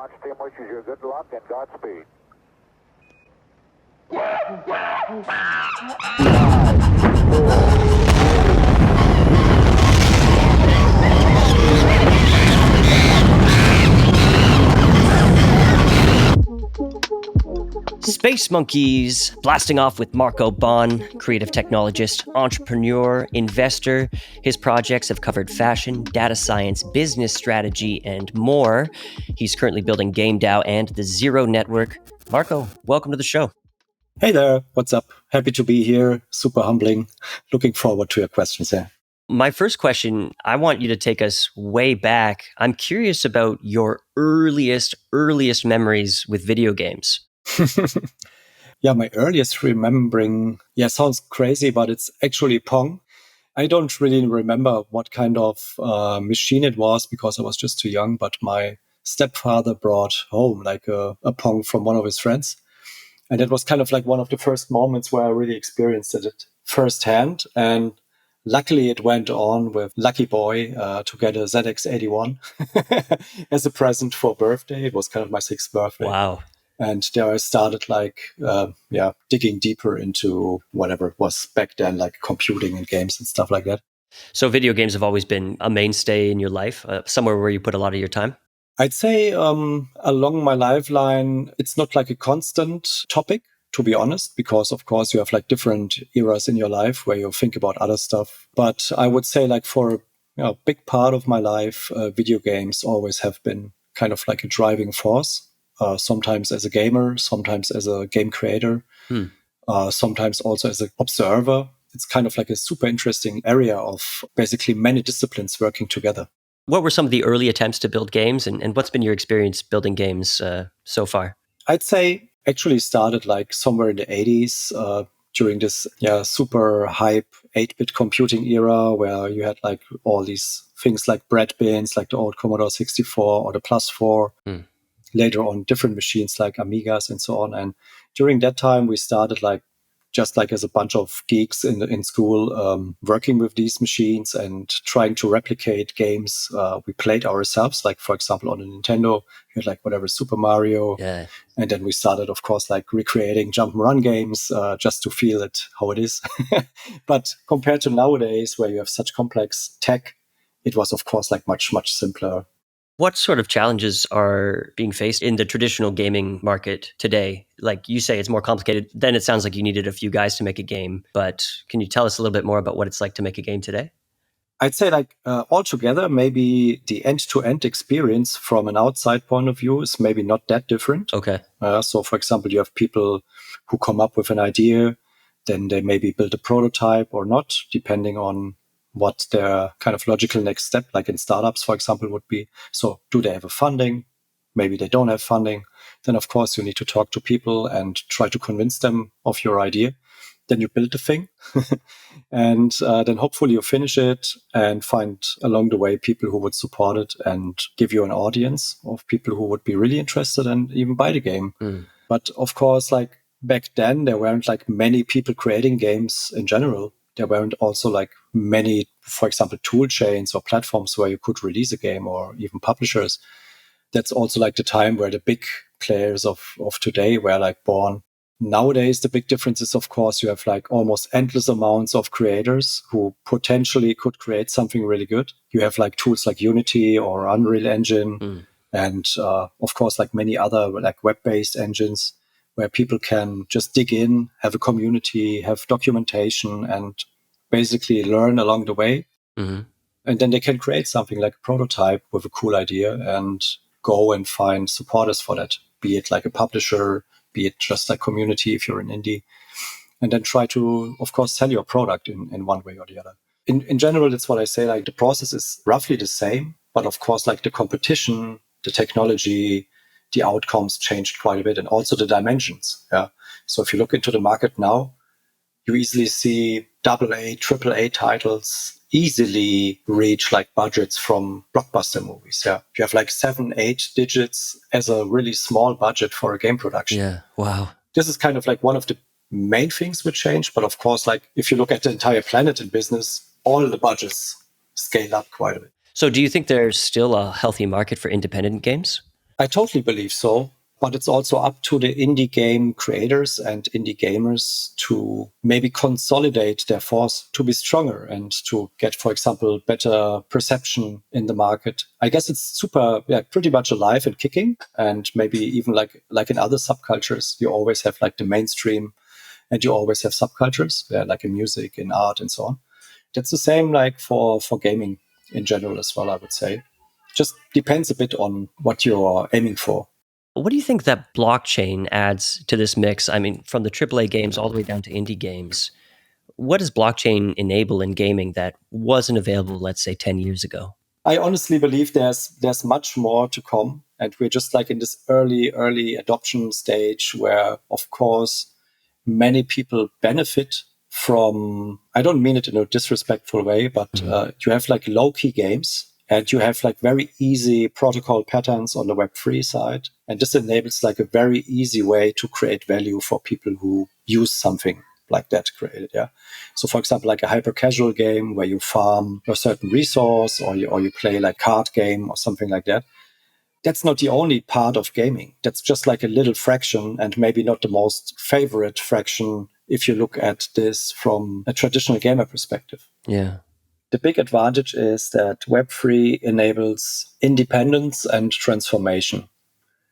launch team wishes you good luck and Godspeed. Space Monkeys, blasting off with Marco Bahn, creative technologist, entrepreneur, investor. His projects have covered fashion, data science, business strategy, and more. He's currently building GameDAO and the Zero Network. Marco, welcome to the show. Hey there, what's up? Happy to be here. Super humbling. Looking forward to your questions here. My first question, I want you to take us way back. I'm curious about your earliest memories with video games. Yeah, my earliest remembering, sounds crazy, but it's actually Pong. I don't really remember what kind of machine it was because I was just too young, but my stepfather brought home like a Pong from one of his friends. And it was kind of like one of the first moments where I really experienced it firsthand. And luckily it went on with Lucky Boy to get a ZX81 as a present for birthday. It was kind of my 6th birthday. Wow. And there I started digging deeper into whatever it was back then, like computing and games and stuff like that. So video games have always been a mainstay in your life, somewhere where you put a lot of your time? I'd say along my lifeline, it's not like a constant topic, to be honest, because of course you have like different eras in your life where you think about other stuff. But I would say like for a big part of my life, video games always have been kind of like a driving force. Sometimes as a gamer, sometimes as a game creator, sometimes also as an observer. It's kind of like a super interesting area of basically many disciplines working together. What were some of the early attempts to build games, and what's been your experience building games so far? I'd say actually started like somewhere in the 80s during this super hype 8-bit computing era where you had like all these things like bread bins, like the old Commodore 64 or the Plus 4. Later on different machines like Amigas and so on. And during that time, we started like just like as a bunch of geeks in school, working with these machines and trying to replicate games we played ourselves. Like, for example, on a Nintendo, you had like whatever Super Mario. Yeah. And then we started, of course, like recreating jump and run games just to feel it how it is. But compared to nowadays, where you have such complex tech, it was, of course, like much, much simpler. What sort of challenges are being faced in the traditional gaming market today? Like you say, it's more complicated. Then it sounds like you needed a few guys to make a game. But can you tell us a little bit more about what it's like to make a game today? I'd say like altogether, maybe the end-to-end experience from an outside point of view is maybe not that different. Okay. So, for example, you have people who come up with an idea, then they maybe build a prototype or not, depending on what their kind of logical next step, like in startups, for example, would be. So do they have a funding? Maybe they don't have funding. Then, of course, you need to talk to people and try to convince them of your idea. Then you build the thing and then hopefully you finish it and find along the way people who would support it and give you an audience of people who would be really interested and even buy the game. But of course, like back then, there weren't like many people creating games in general. There weren't also like many, for example, tool chains or platforms where you could release a game or even publishers. That's also like the time where the big players of today were like born. Nowadays, the big difference is, of course, you have like almost endless amounts of creators who potentially could create something really good. You have like tools like Unity or Unreal Engine and, of course, like many other like web-based engines where people can just dig in, have a community, have documentation, and basically learn along the way. And then they can create something like a prototype with a cool idea and go and find supporters for that, be it like a publisher, be it just like community if you're an indie, and then try to, of course, sell your product in one way or the other. In general, that's what I say, like the process is roughly the same, but of course, like the competition, the technology, the outcomes changed quite a bit, and also the dimensions. Yeah. So if you look into the market now, you easily see AA, AAA titles easily reach like budgets from blockbuster movies. Yeah. You have like 7-8 digits as a really small budget for a game production. Yeah. Wow. This is kind of like one of the main things which change. But of course, like if you look at the entire planet in business, all the budgets scale up quite a bit. So do you think there's still a healthy market for independent games? I totally believe so. But it's also up to the indie game creators and indie gamers to maybe consolidate their force to be stronger and to get, for example, better perception in the market. I guess it's pretty much alive and kicking. And maybe even like in other subcultures, you always have like the mainstream and you always have subcultures, like in music, in art and so on. That's the same like for gaming in general as well, I would say. Just depends a bit on what you're aiming for. What do you think that blockchain adds to this mix? I mean, from the AAA games all the way down to indie games, what does blockchain enable in gaming that wasn't available, let's say, 10 years ago? I honestly believe there's much more to come. And we're just like in this early adoption stage where, of course, many people benefit from, I don't mean it in a disrespectful way, but you have like low-key games. And you have like very easy protocol patterns on the Web3 side. And this enables like a very easy way to create value for people who use something like that created. Yeah. So for example, like a hyper casual game where you farm a certain resource or you play like card game or something like that. That's not the only part of gaming. That's just like a little fraction and maybe not the most favorite fraction if you look at this from a traditional gamer perspective. Yeah. The big advantage is that Web3 enables independence and transformation.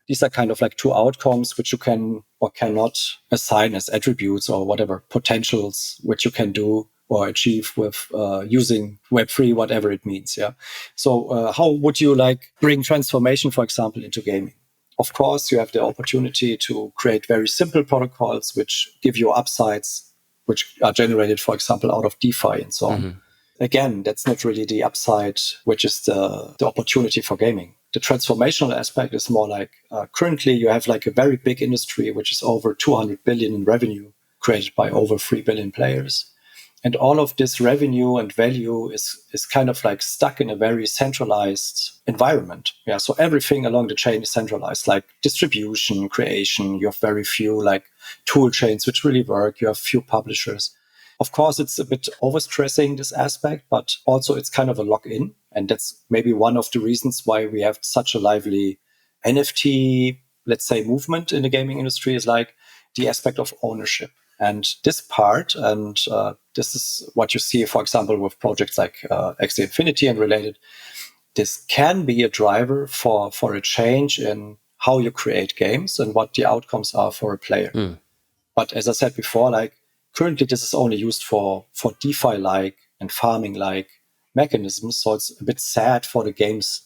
These are kind of like two outcomes which you can or cannot assign as attributes or whatever potentials which you can do or achieve with using Web3, whatever it means. Yeah. So how would you like bring transformation, for example, into gaming? Of course, you have the opportunity to create very simple protocols which give you upsides, which are generated, for example, out of DeFi and so on. Mm-hmm. Again, that's not really the upside, which is the opportunity for gaming. The transformational aspect is more like currently you have like a very big industry, which is over 200 billion in revenue created by over 3 billion players. And all of this revenue and value is kind of like stuck in a very centralized environment. Yeah. So everything along the chain is centralized, like distribution, creation. You have very few like tool chains which really work. You have few publishers. Of course, it's a bit overstressing this aspect, but also it's kind of a lock-in. And that's maybe one of the reasons why we have such a lively NFT, let's say, movement in the gaming industry is like the aspect of ownership. And this part, and this is what you see, for example, with projects like Axie Infinity and related, this can be a driver for a change in how you create games and what the outcomes are for a player. But as I said before, like, currently, this is only used for DeFi-like and farming-like mechanisms. So it's a bit sad for the games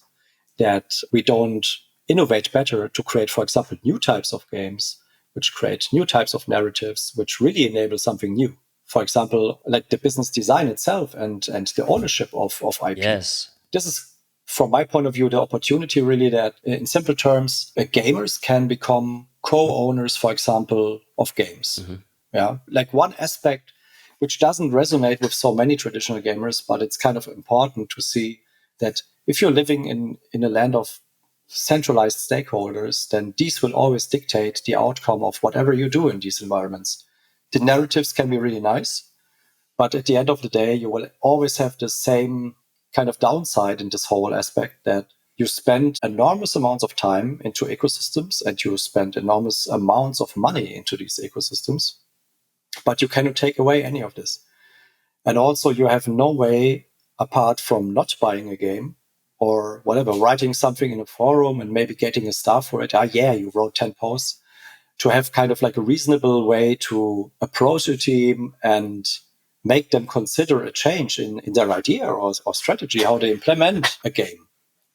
that we don't innovate better to create, for example, new types of games, which create new types of narratives, which really enable something new. For example, like the business design itself and the ownership of IP. Yes. This is, from my point of view, the opportunity really that, in simple terms, gamers can become co-owners, for example, of games. Mm-hmm. Yeah, like one aspect which doesn't resonate with so many traditional gamers, but it's kind of important to see that if you're living in a land of centralized stakeholders, then these will always dictate the outcome of whatever you do in these environments. The narratives can be really nice, but at the end of the day, you will always have the same kind of downside in this whole aspect that you spend enormous amounts of time into ecosystems and you spend enormous amounts of money into these ecosystems. But you cannot take away any of this. And also you have no way, apart from not buying a game or whatever, writing something in a forum and maybe getting a star for it. You wrote 10 posts, to have kind of like a reasonable way to approach a team and make them consider a change in their idea or strategy, how they implement a game.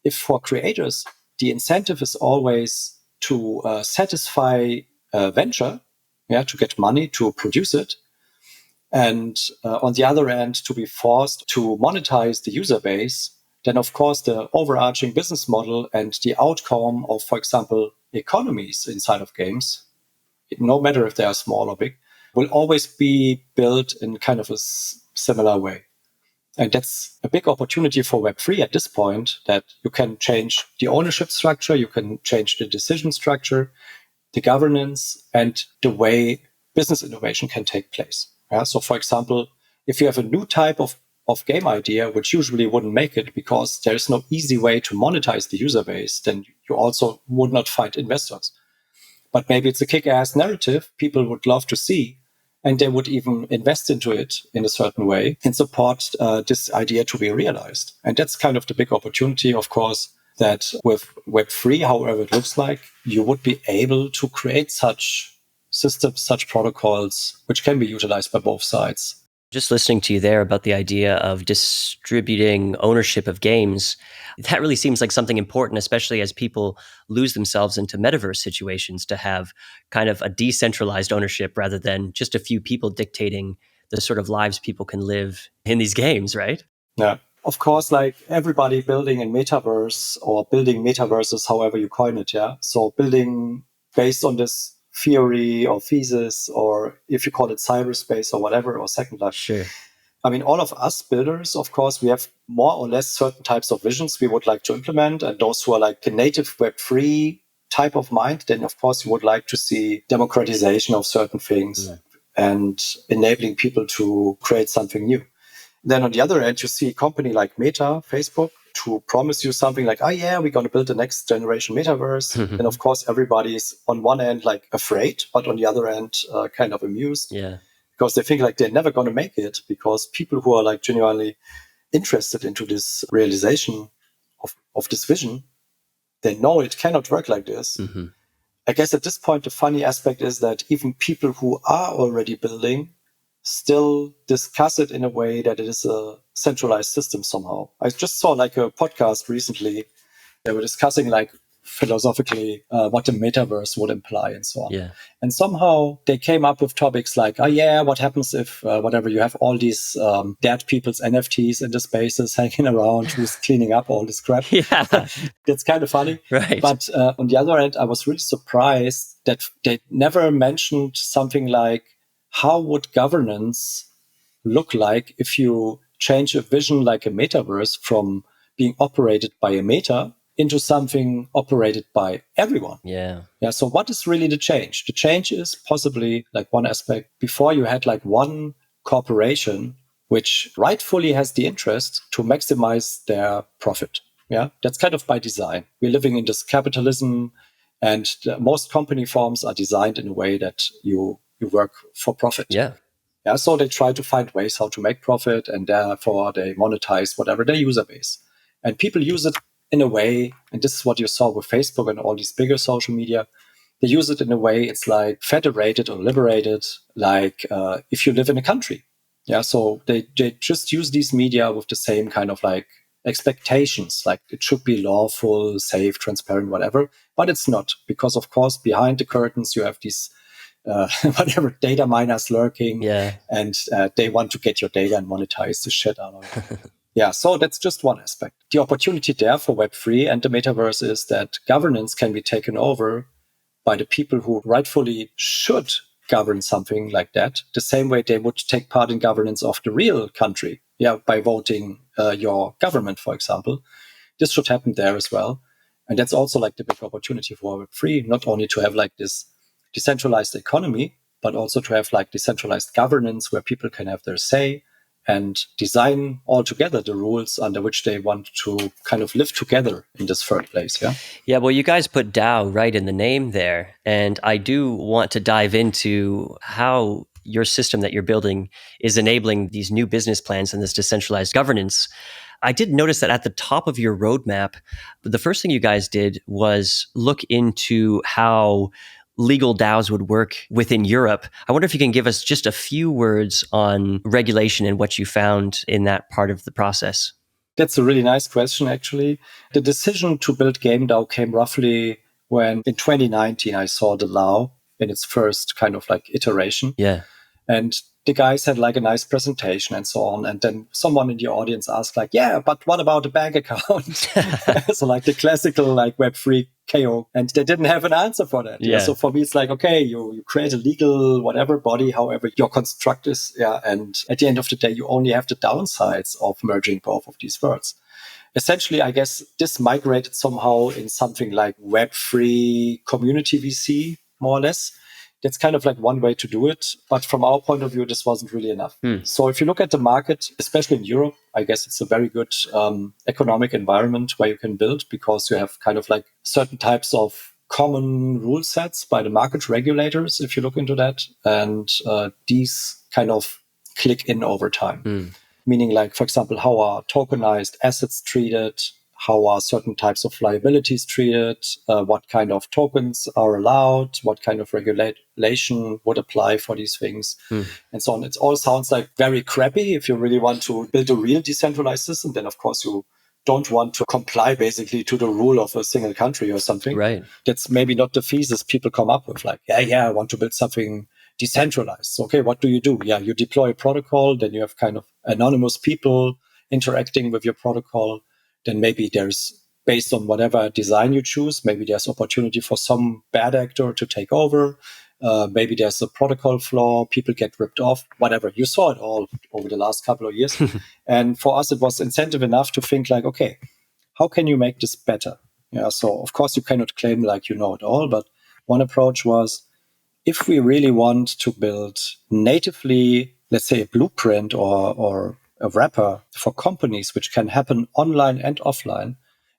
If for creators, the incentive is always to satisfy a venture, to get money to produce it. And on the other end, to be forced to monetize the user base, then of course the overarching business model and the outcome of, for example, economies inside of games, no matter if they are small or big, will always be built in kind of a similar way. And that's a big opportunity for Web3 at this point, that you can change the ownership structure, you can change the decision structure, the governance, and the way business innovation can take place. Yeah? So, for example, if you have a new type of of game idea, which usually wouldn't make it because there's no easy way to monetize the user base, then you also would not find investors. But maybe it's a kick-ass narrative people would love to see, and they would even invest into it in a certain way and support this idea to be realized. And that's kind of the big opportunity, of course, that with Web3, however it looks like, you would be able to create such systems, such protocols, which can be utilized by both sides. Just listening to you there about the idea of distributing ownership of games, that really seems like something important, especially as people lose themselves into metaverse situations, to have kind of a decentralized ownership rather than just a few people dictating the sort of lives people can live in these games, right? Yeah. Of course, like everybody building in metaverse or building metaverses, however you coin it, yeah. So building based on this theory or thesis, or if you call it cyberspace or whatever, or Second Life. Sure. I mean, all of us builders, of course, we have more or less certain types of visions we would like to implement. And those who are like a native Web3 type of mind, then of course you would like to see democratization of certain things and enabling people to create something new. Then on the other end, you see a company like Meta, Facebook, to promise you something like, oh yeah, we're going to build the next generation metaverse. And of course, everybody's on one end like afraid, but on the other end, kind of amused. Yeah. Because they think like they're never going to make it, because people who are like genuinely interested into this realization of this vision, they know it cannot work like this. I guess at this point, the funny aspect is that even people who are already building still discuss it in a way that it is a centralized system somehow. I just saw like a podcast recently. They were discussing like philosophically what the metaverse would imply and so on. Yeah. And somehow they came up with topics like, oh yeah, what happens if whatever, you have all these dead people's NFTs in the spaces hanging around, who's cleaning up all this crap. Yeah. That's kind of funny. Right. But on the other hand, I was really surprised that they never mentioned something like, how would governance look like if you change a vision like a metaverse from being operated by a meta into something operated by everyone? Yeah. So what is really the change? The change is possibly like one aspect. Before you had like one corporation which rightfully has the interest to maximize their profit. Yeah, that's kind of by design. We're living in this capitalism, and most company forms are designed in a way that you work for profit. Yeah. So they try to find ways how to make profit, and therefore they monetize whatever their user base. And people use it in a way, and this is what you saw with Facebook and all these bigger social media, they use it in a way it's like federated or liberated, like if you live in a country. So they just use these media with the same kind of like expectations, like it should be lawful, safe, transparent, whatever. But it's not, because of course behind the curtains you have these whatever data miners lurking, and they want to get your data and monetize the shit out of it. So that's just one aspect. The opportunity there for Web3 and the metaverse is that governance can be taken over by the people who rightfully should govern something like that, the same way they would take part in governance of the real country, by voting your government, for example. This should happen there as well. And that's also like the big opportunity for Web3, not only to have like this decentralized economy, but also to have like decentralized governance where people can have their say and design altogether the rules under which they want to kind of live together in this third place. Well, you guys put DAO right in the name there. And I do want to dive into how your system that you're building is enabling these new business plans and this decentralized governance. I did notice that at the top of your roadmap, the first thing you guys did was look into how legal DAOs would work within Europe. I wonder if you can give us just a few words on regulation and what you found in that part of the process. That's a really nice question, actually. The decision to build GameDAO came roughly when in 2019 I saw the law in its first kind of like iteration. And the guys had like a nice presentation and so on. And then someone in the audience asked like, but what about a bank account? So like the classical like Web3 KO. And they didn't have an answer for that. So for me, it's like, okay, you create a legal whatever body, however your construct is. And at the end of the day, you only have the downsides of merging both of these worlds. Essentially, I guess this migrated somehow in something like Web3 community VC, more or less. That's kind of like one way to do it. But from our point of view, this wasn't really enough. So if you look at the market, especially in Europe, I guess it's a very good economic environment where you can build, because you have kind of like certain types of common rule sets by the market regulators, if you look into that. And these kind of click in over time. Meaning, like, for example, how are tokenized assets treated? How are certain types of liabilities treated? What kind of tokens are allowed? What kind of regulation would apply for these things? And so on. It all sounds like very crappy. If you really want to build a real decentralized system, then of course you don't want to comply basically to the rule of a single country or something. Right. That's maybe not the thesis people come up with. Like, I want to build something decentralized. So, okay, what do? Yeah, you deploy a protocol, then you have kind of anonymous people interacting with your protocol. Then maybe there's, based on whatever design you choose, maybe there's opportunity for some bad actor to take over. Maybe there's a protocol flaw, people get ripped off, whatever. You saw it all over the last couple of years. And for us, it was incentive enough to think like, okay, how can you make this better? Yeah. So of course you cannot claim like you know it all, but one approach was, if we really want to build natively, let's say, a blueprint or a wrapper for companies, which can happen online and offline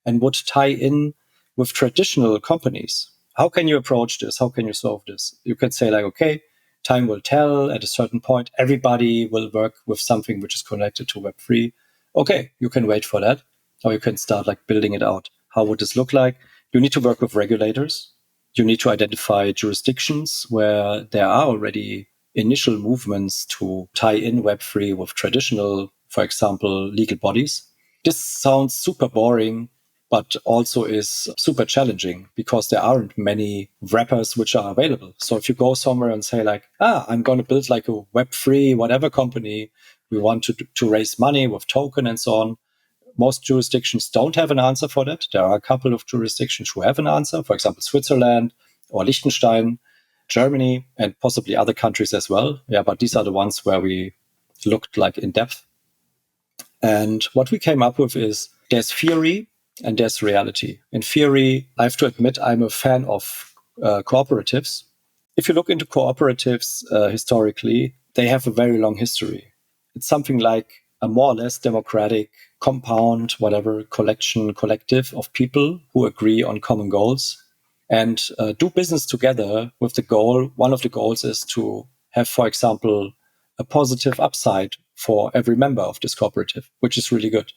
and would tie in with traditional companies, how can you approach this? How can you solve this? You can say like, okay, time will tell. At a certain point, everybody will work with something which is connected to Web3. Okay, you can wait for that, or you can start like building it out. How would this look like? You need to work with regulators. You need to identify jurisdictions where there are already initial movements to tie in Web3 with traditional, for example, legal bodies. This sounds super boring, but also is super challenging because there aren't many wrappers which are available. So if you go somewhere and say like, I'm going to build like a Web3 whatever company, we want to raise money with token and so on, most jurisdictions don't have an answer for that. There are a couple of jurisdictions who have an answer, for example, Switzerland or Liechtenstein, Germany, and possibly other countries as well. Yeah, but these are the ones where we looked like in depth. And what we came up with is there's theory and there's reality. In theory, I have to admit I'm a fan of cooperatives. If you look into cooperatives historically, they have a very long history. It's something like a more or less democratic compound, whatever, collective of people who agree on common goals and do business together with the goal. One of the goals is to have, for example, a positive upside for every member of this cooperative, which is really good.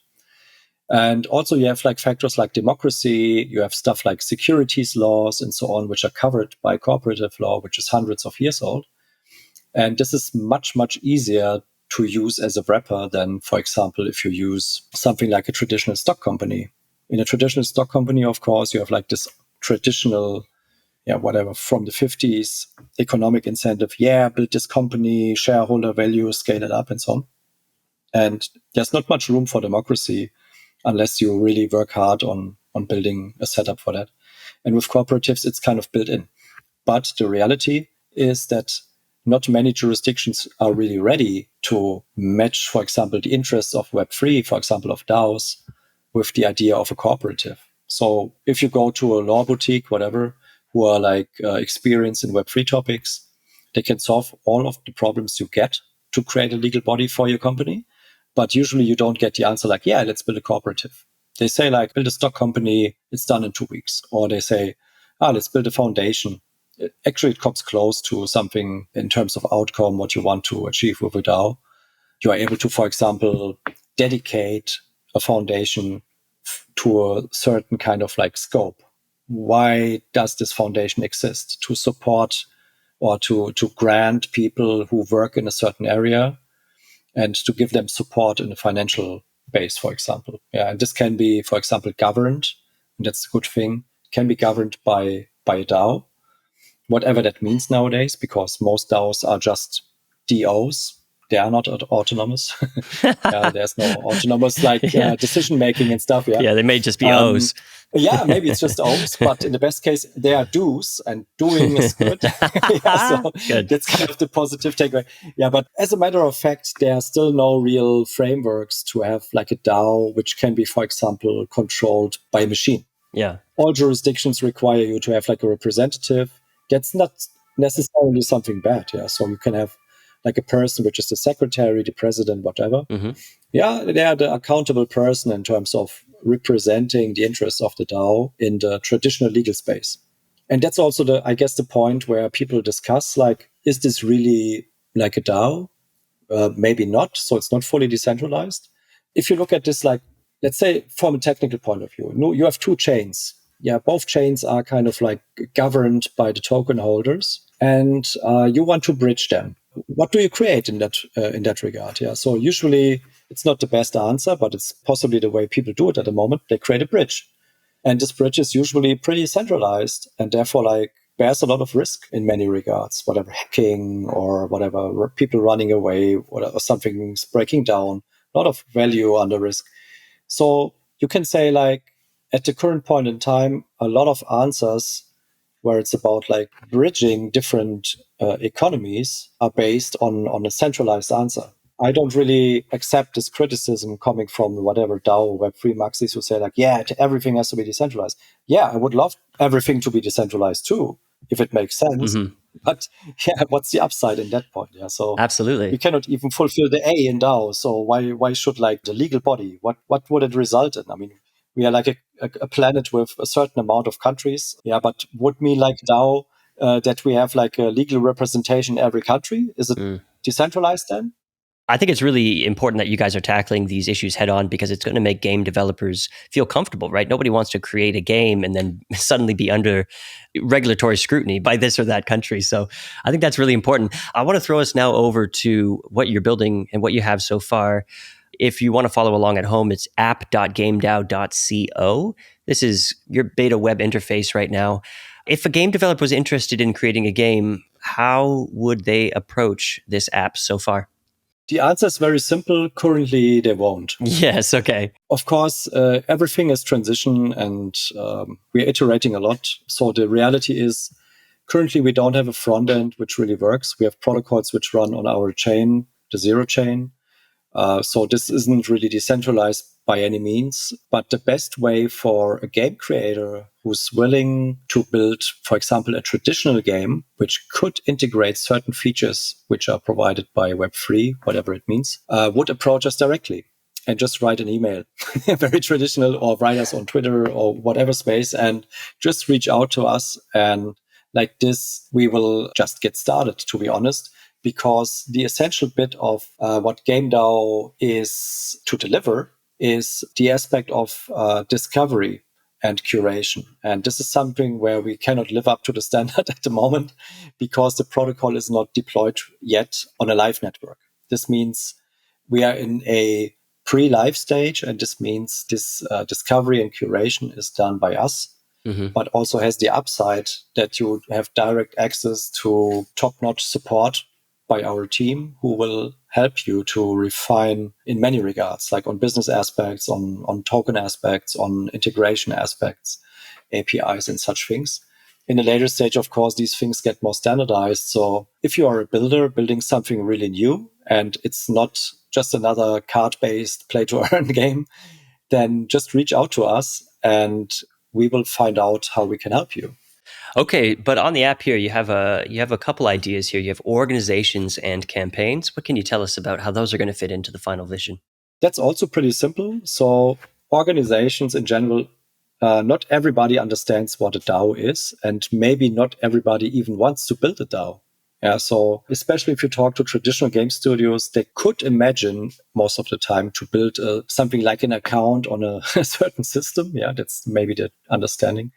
And also you have like factors like democracy, you have stuff like securities laws and so on, which are covered by cooperative law, which is hundreds of years old. And this is much, much easier to use as a wrapper than, for example, if you use something like a traditional stock company. In a traditional stock company, of course, you have like this traditional, whatever, from the 50s, economic incentive. Build this company, shareholder value, scale it up and so on. And there's not much room for democracy unless you really work hard on building a setup for that. And with cooperatives, it's kind of built in. But the reality is that not many jurisdictions are really ready to match, for example, the interests of Web3, for example, of DAOs, with the idea of a cooperative. So if you go to a law boutique, whatever, who are like experienced in Web3 topics, they can solve all of the problems you get to create a legal body for your company. But usually you don't get the answer like, let's build a cooperative. They say like, build a stock company, it's done in 2 weeks. Or they say, let's build a foundation. Actually, it comes close to something in terms of outcome, what you want to achieve with a DAO. You are able to, for example, dedicate a foundation to a certain kind of like scope. Why does this foundation exist? To support or to grant people who work in a certain area and to give them support in a financial base, for example. And this can be, for example, governed, and that's a good thing, can be governed by a DAO. Whatever that means nowadays, because most DAOs are just DOs. They are not autonomous. There's no autonomous like decision-making and stuff. Yeah, they may just be O's. Maybe it's just O's, but in the best case, they are do's, and doing is good. So good. That's kind of the positive takeaway. But as a matter of fact, there are still no real frameworks to have like a DAO, which can be, for example, controlled by a machine. Yeah. All jurisdictions require you to have like a representative. That's not necessarily something bad. Yeah. So you can have like a person which is the secretary, the president, whatever. Yeah, they are the accountable person in terms of representing the interests of the DAO in the traditional legal space. And that's also I guess the point where people discuss, like, is this really like a DAO? Maybe not. So it's not fully decentralized. If you look at this, like, let's say from a technical point of view, you have two chains. Yeah, both chains are kind of like governed by the token holders, and you want to bridge them. What do you create in that regard? Yeah, so usually it's not the best answer, but it's possibly the way people do it at the moment. They create a bridge, and this bridge is usually pretty centralized, and therefore like bears a lot of risk in many regards, whatever hacking or whatever, people running away or something's breaking down, a lot of value under risk. So you can say, like, at the current point in time, a lot of answers where it's about like bridging different economies are based on a centralized answer. I don't really accept this criticism coming from whatever DAO Web3 maxis who say like, yeah, everything has to be decentralized. Yeah, I would love everything to be decentralized too, if it makes sense. But yeah, what's the upside in that point? Yeah, so Absolutely. we cannot even fulfill the A in DAO. So why should like the legal body? What would it result in? I mean, we are like a planet with a certain amount of countries. Yeah, but would mean like DAO that we have like a legal representation in every country? Is it decentralized then? I think it's really important that you guys are tackling these issues head on, because it's going to make game developers feel comfortable, right? Nobody wants to create a game and then suddenly be under regulatory scrutiny by this or that country. So I think that's really important. I want to throw us now over to what you're building and what you have so far. If you want to follow along at home, it's app.gamedao.co. This is your beta web interface right now. If a game developer was interested in creating a game, how would they approach this app so far? The answer is very simple. Currently, they won't. Yes, okay. Of course, everything is transition, and we're iterating a lot. So the reality is, currently, we don't have a front end which really works. We have protocols which run on our chain, the zero chain. So this isn't really decentralized by any means. But the best way for a game creator who's willing to build, for example, a traditional game, which could integrate certain features which are provided by Web3, whatever it means, would approach us directly and just write an email, very traditional, or write us on Twitter or whatever space, and just reach out to us. And like this, we will just get started, to be honest. Because the essential bit of what GameDAO is to deliver is the aspect of discovery and curation. And this is something where we cannot live up to the standard at the moment, because the protocol is not deployed yet on a live network. This means we are in a pre-live stage, and this means this discovery and curation is done by us. But also has the upside that you have direct access to top-notch support by our team, who will help you to refine in many regards, like on business aspects, on token aspects, on integration aspects, APIs and such things. In a later stage, of course, these things get more standardized. So if you are a builder building something really new, and it's not just another card-based play-to-earn game, then just reach out to us and we will find out how we can help you. Okay, but on the app here, you have a couple ideas here. You have organizations and campaigns. What can you tell us about how those are going to fit into the final vision? That's also pretty simple. So organizations in general, not everybody understands what a DAO is, and maybe not everybody even wants to build a DAO. Yeah, so especially if you talk to traditional game studios, they could imagine most of the time to build something like an account on a certain system. Yeah, that's maybe the understanding.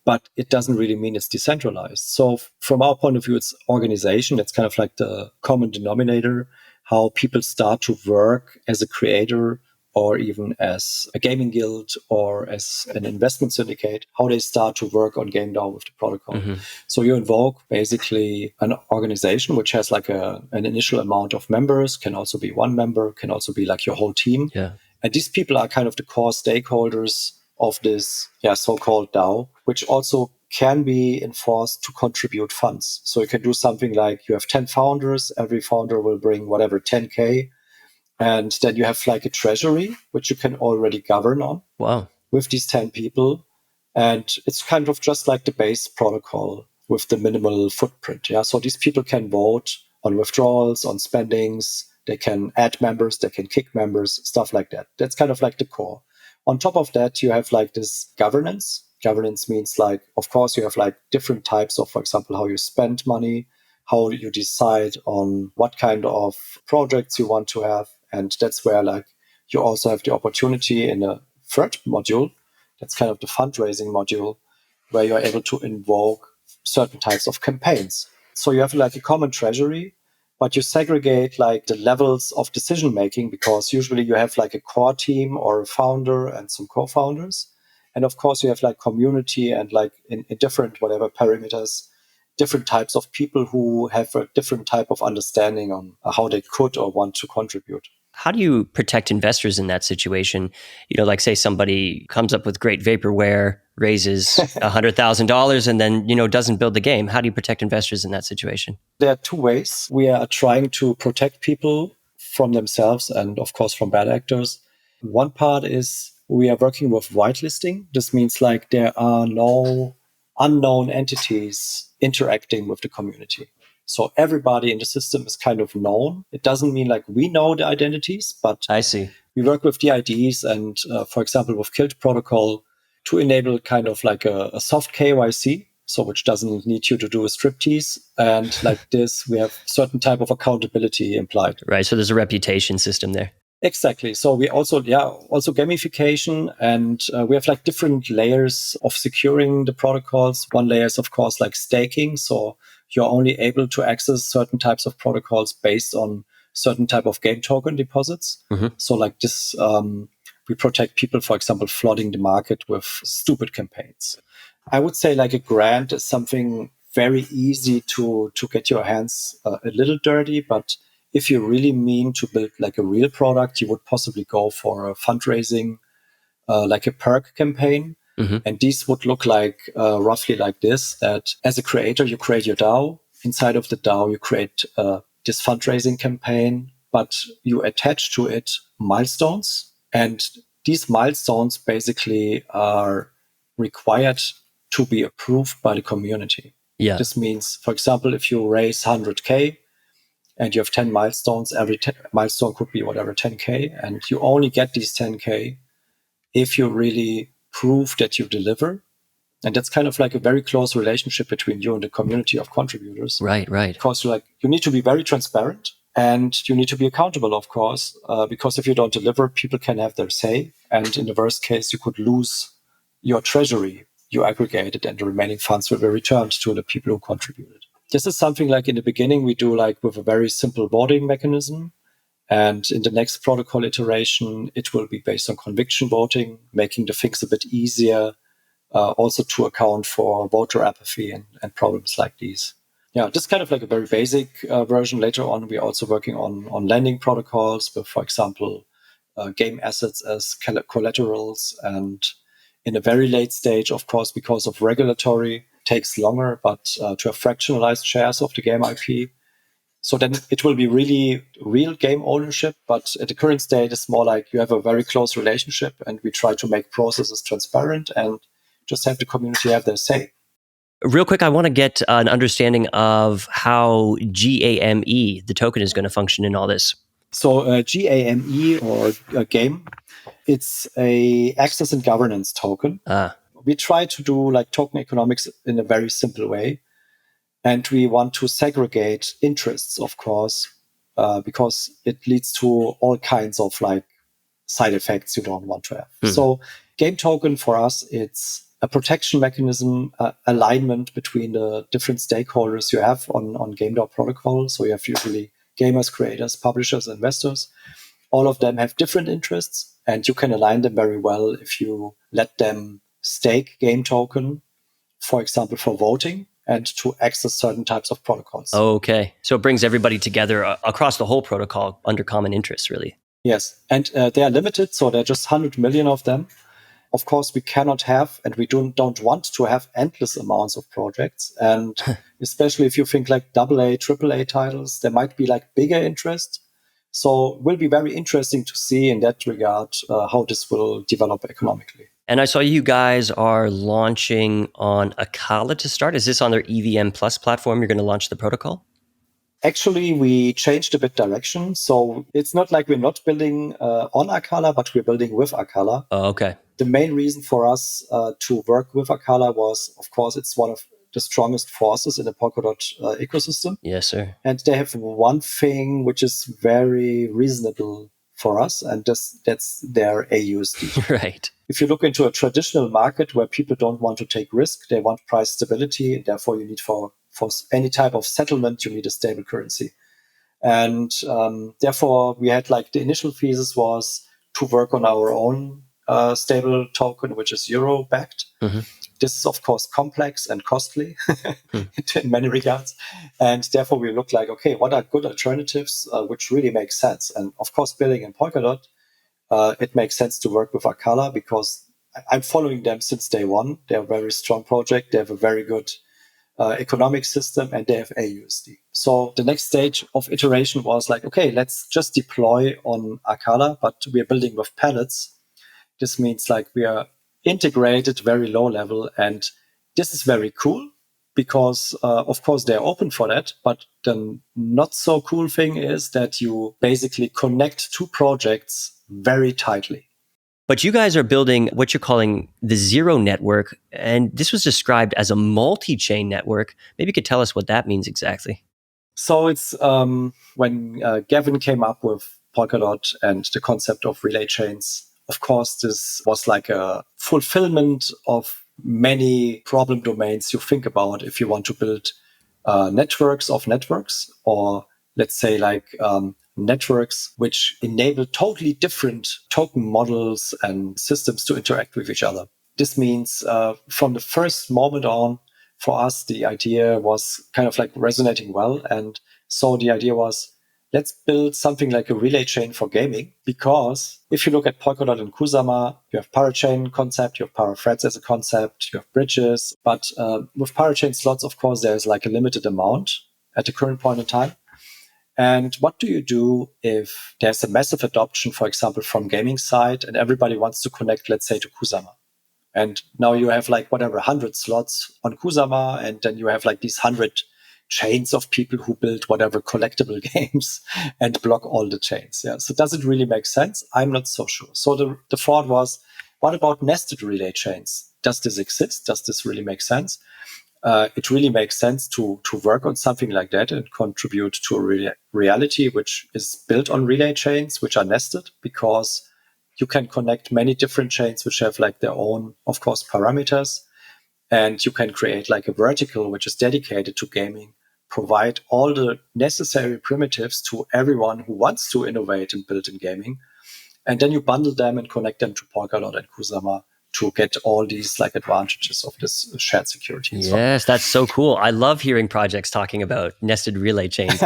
But it doesn't really mean it's decentralized. So from our point of view, it's organization. It's kind of like the common denominator, how people start to work as a creator or even as a gaming guild or as an investment syndicate, how they start to work on GameDAO with the protocol. So you invoke basically an organization which has like an initial amount of members, can also be one member, can also be like your whole team. Yeah. And these people are kind of the core stakeholders of this so-called DAO, which also can be enforced to contribute funds. So you can do something like you have 10 founders, every founder will bring whatever, 10K. And then you have like a treasury, which you can already govern on with these 10 people. And it's kind of just like the base protocol. with the minimal footprint. Yeah, so these people can vote on withdrawals, on spendings. They can add members, they can kick members, stuff like that. That's kind of like the core. On top of that, you have like this governance. Governance means like, of course, you have like different types of, for example, how you spend money, how you decide on what kind of projects you want to have. And that's where like you also have the opportunity in a third module. That's kind of the fundraising module, where you're able to invoke certain types of campaigns. So you have like a common treasury, but you segregate like the levels of decision making, because usually you have like a core team or a founder and some co-founders. And of course you have like community and like in different whatever parameters, different types of people who have a different type of understanding on how they could or want to contribute. How do you protect investors in that situation? Like say somebody comes up with great vaporware, raises $100,000 and then, doesn't build the game. How do you protect investors in that situation? There are two ways. We are trying to protect people from themselves and of course from bad actors. One part is we are working with whitelisting. This means like there are no unknown entities interacting with the community. So everybody in the system is kind of known. It doesn't mean like we know the identities, but I see. We work with the IDs and, for example, with Kilt Protocol to enable kind of like a soft KYC, so which doesn't need you to do a striptease. And like this, we have certain type of accountability implied. Right. So there's a reputation system there. Exactly. So we also gamification, and we have like different layers of securing the protocols. One layer is, of course, like staking. So you're only able to access certain types of protocols based on certain type of game token deposits. Mm-hmm. So like this, we protect people, for example, flooding the market with stupid campaigns. I would say like a grant is something very easy to get your hands a little dirty, but if you really mean to build like a real product, you would possibly go for a fundraising, like a perk campaign. Mm-hmm. And these would look like roughly like this, that as a creator, you create your DAO. Inside of the DAO, you create this fundraising campaign, but you attach to it milestones. And these milestones basically are required to be approved by the community. Yeah. This means, for example, if you raise 100K, and you have 10 milestones, every milestone could be whatever, 10K. And you only get these 10K if you really prove that you deliver. And that's kind of like a very close relationship between you and the community of contributors. Right. Because you need to be very transparent and you need to be accountable, of course, because if you don't deliver, people can have their say. And in the worst case, you could lose your treasury you aggregated, and the remaining funds will be returned to the people who contributed. This is something like in the beginning we do like with a very simple voting mechanism. And in the next protocol iteration, it will be based on conviction voting, making the things a bit easier, also to account for voter apathy and problems like these. Yeah, just kind of like a very basic version. Later on, we're also working on lending protocols with, for example, game assets as collaterals. And in a very late stage, of course, because of regulatory, takes longer, but to have fractionalized shares of the game IP. So then it will be really real game ownership. But at the current state, it's more like you have a very close relationship and we try to make processes transparent and just have the community have their say. Real quick, I want to get an understanding of how GAME, the token, is going to function in all this. So GAME or game, it's a access and governance token. We try to do like token economics in a very simple way. And we want to segregate interests, of course, because it leads to all kinds of like side effects you don't want to have. Mm-hmm. So game token for us, it's a protection mechanism, alignment between the different stakeholders you have on GameDAO protocol. So you have usually gamers, creators, publishers, investors. All of them have different interests, and you can align them very well if you let them stake game token, for example, for voting and to access certain types of protocols. Okay. So it brings everybody together across the whole protocol under common interests, really. Yes. And they are limited, so there are just 100 million of them. Of course, we cannot have, and we don't want to have endless amounts of projects. And especially if you think like AA, AAA titles, there might be like bigger interest. So it will be very interesting to see in that regard how this will develop economically. And I saw you guys are launching on Acala to start. Is this on their EVM Plus platform? You're going to launch the protocol? Actually, we changed a bit direction. So it's not like we're not building on Acala, but we're building with Acala. Oh, okay. The main reason for us to work with Acala was, of course, it's one of the strongest forces in the Polkadot ecosystem. Yes, sir. And they have one thing which is very reasonable for us, and that's their aUSD. Right. If you look into a traditional market where people don't want to take risk, they want price stability, and therefore you need for any type of settlement, you need a stable currency. And therefore we had like the initial thesis was to work on our own stable token, which is euro backed. Mm-hmm. This is of course complex and costly in many regards. And therefore we look like, okay, what are good alternatives which really make sense? And of course, building in Polkadot, it makes sense to work with Acala because I'm following them since day one. They're a very strong project. They have a very good economic system, and they have aUSD. So the next stage of iteration was like, okay, let's just deploy on Acala, but we are building with pellets. This means like we are integrated very low level, and this is very cool because of course they're open for that. But the not so cool thing is that you basically connect two projects very tightly. But you guys are building what you're calling the Zero Network, and this was described as a multi-chain network. Maybe you could tell us what that means exactly. So it's when Gavin came up with Polkadot and the concept of relay chains, of course, this was like a fulfillment of many problem domains you think about if you want to build networks of networks, or let's say like networks which enable totally different token models and systems to interact with each other. This means from the first moment on, for us, the idea was kind of like resonating well. And so the idea was, let's build something like a relay chain for gaming, because if you look at Polkadot and Kusama, you have Parachain concept, you have Parathreads as a concept, you have bridges. But with Parachain slots, of course, there's like a limited amount at the current point in time. And what do you do if there's a massive adoption, for example, from gaming side, and everybody wants to connect, let's say, to Kusama? And now you have like whatever 100 slots on Kusama, and then you have like these 100 chains of people who build whatever collectible games and block all the chains. Yeah. So does it really make sense? I'm not so sure. So the thought was, what about nested relay chains? Does this exist? Does this really make sense? It really makes sense to work on something like that and contribute to a reality which is built on relay chains, which are nested, because you can connect many different chains which have like their own, of course, parameters. And you can create like a vertical which is dedicated to gaming, provide all the necessary primitives to everyone who wants to innovate and build in gaming. And then you bundle them and connect them to Polkadot and Kusama to get all these like advantages of this shared security. Yes, that's so cool. I love hearing projects talking about nested relay chains.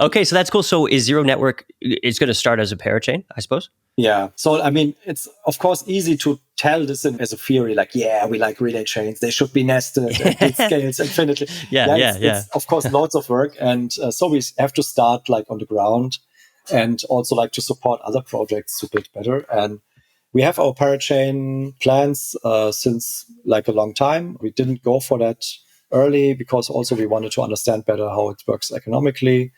Okay, so that's cool. So is Zero Network, it's going to start as a parachain, I suppose? Yeah. So, I mean, it's of course easy to tell this as a theory, like, yeah, we like relay chains. They should be nested and it scales infinitely. It's of course lots of work. And so we have to start like on the ground and also like to support other projects to build better. And we have our parachain plans since like a long time. We didn't go for that early because also we wanted to understand better how it works economically.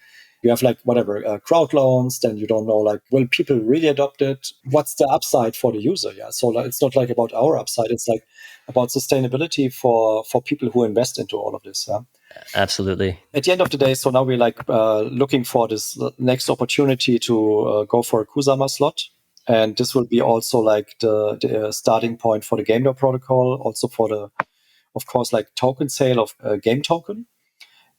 You have like whatever Crowdloans, then you don't know like, will people really adopt it? What's the upside for the user? Yeah, so like, it's not like about our upside. It's like about sustainability for people who invest into all of this. Yeah? Absolutely. At the end of the day, so now we're like looking for this next opportunity to go for a Kusama slot. And this will be also like the starting point for the GameDAO protocol, also for the, of course, like token sale of a game token.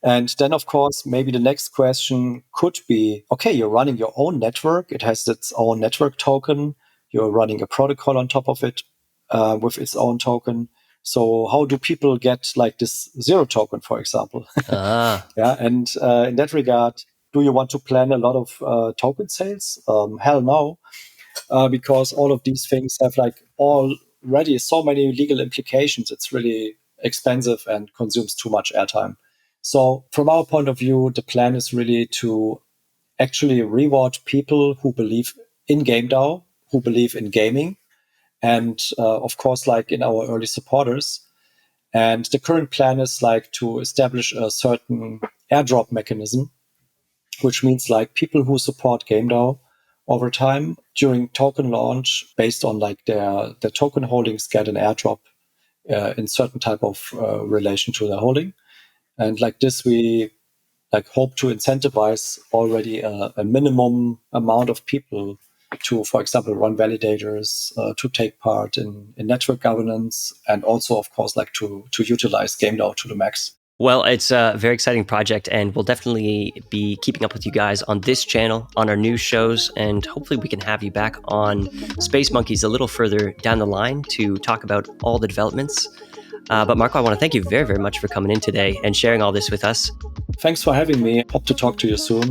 And then, of course, maybe the next question could be, okay, you're running your own network. It has its own network token. You're running a protocol on top of it with its own token. So how do people get like this zero token, for example? Yeah. And in that regard, do you want to plan a lot of token sales? Hell no. Because all of these things have like already so many legal implications. It's really expensive and consumes too much airtime. So from our point of view, the plan is really to actually reward people who believe in GameDAO, who believe in gaming, and of course, like in our early supporters. And the current plan is like to establish a certain airdrop mechanism, which means like people who support GameDAO over time during token launch, based on like their token holdings, get an airdrop in certain type of relation to their holding. And like this, we like hope to incentivize already a minimum amount of people to, for example, run validators, to take part in network governance, and also, of course, like to utilize GameDAO to the max. Well, it's a very exciting project, and we'll definitely be keeping up with you guys on this channel, on our news shows, and hopefully we can have you back on Space Monkeys a little further down the line to talk about all the developments. But Marco, I want to thank you very, very much for coming in today and sharing all this with us. Thanks for having me. Hope to talk to you soon.